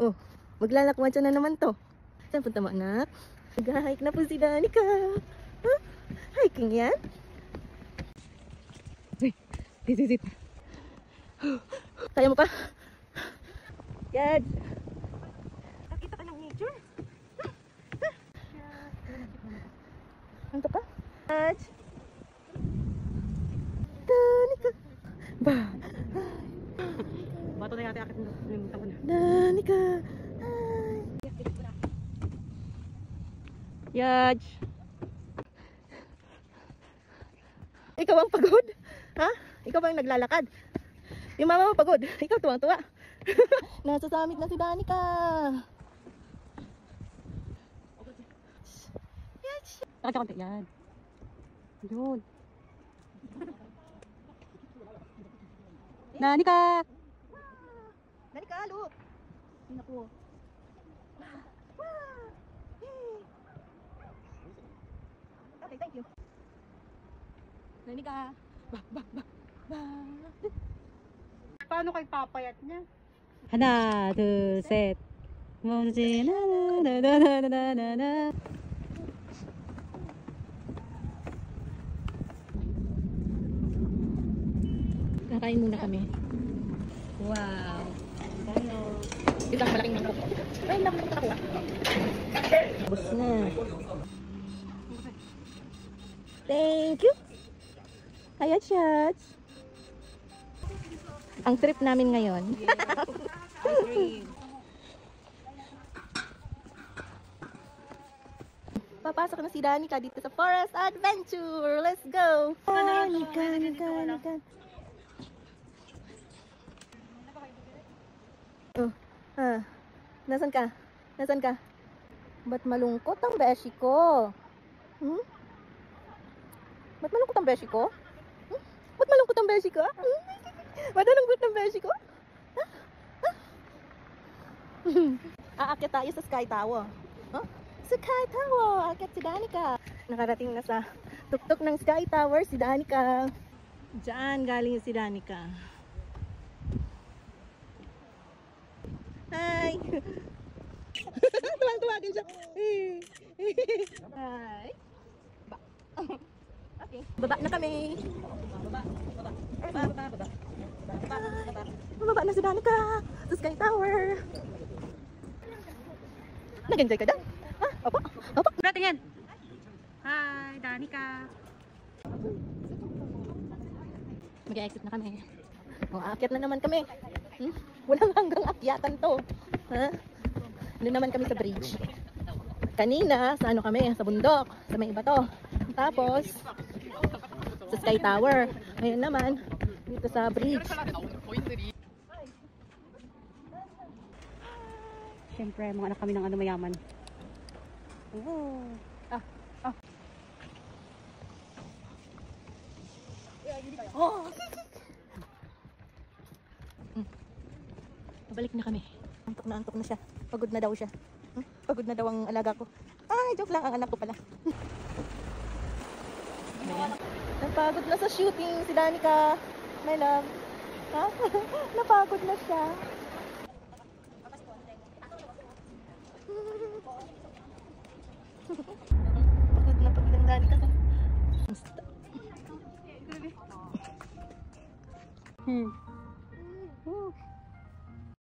Oh, maglalakwan siya na naman to. Saan punta mo, anak? Nag-hike na po si Danica. Huh? Hiking yan? Uy, dit. Kaya mo pa? Yan. Nakita ka ng nature? Ano pa? Danica. Ba. Bato na yata akit ng taon na. Danica. Yaj. Ikaw ang pagod? Ha? Ikaw ba yung naglalakad? Yung mama mo pagod. Ikaw tuwang-tuwa. Nasa summit na si Danica. Yaj. Konti. Yan. Yun. Danica. Danica, look. Tingnan po. Okay, thank you. Danica. Paano kay papayat niya? 하나, 둘, 셋. 뭐지? 나나나나나나. Kakain muna kami. Wow. Tayo. Ito ang malaking mangkok. Ay, naman ako. Bus na. Thank you. Hayat shots. Ang trip namin ngayon. Papasok na si Danica dito sa Forest Adventure. Let's go. Danica. Oh, Nasaan ka? Ba't malungkot ang beshi ko? Ba't malungkot ang beshi ko? Ba't malungkot ang beshi ko? Ba't malungkot ang beshi ko? Aakyat tayo sa Sky Tower. Huh? Sky Tower! Aakyat si Danica. Nakarating na sa tuktok ng Sky Tower si Danica. Diyan galing si Danica. Hi! Tuwang-tuwa din siya. Hi! Okay. Baba na kami. Baba na si Danica sa Sky Tower. Nag-enjoy ka dyan? Ha? Opo. Tingin. Hi, Danica. Mag-exit na kami. Aakyat na naman kami. Walang hanggang akyatan to. Ha? Doon naman kami sa bridge. Kanina, sa ano kami? Sa bundok. Sa may iba to. Tapos, sa Sky Tower. Ngayon naman, dito sa bridge. Siyempre, mga anak kami ng mayaman. Balik na kami. Antok na siya. Pagod na daw siya. Pagod na daw ang alaga ko. Ay, joke lang. Ang anak ko pala. Napagod na sa shooting si Danica. My love. Ha? Napagod na siya.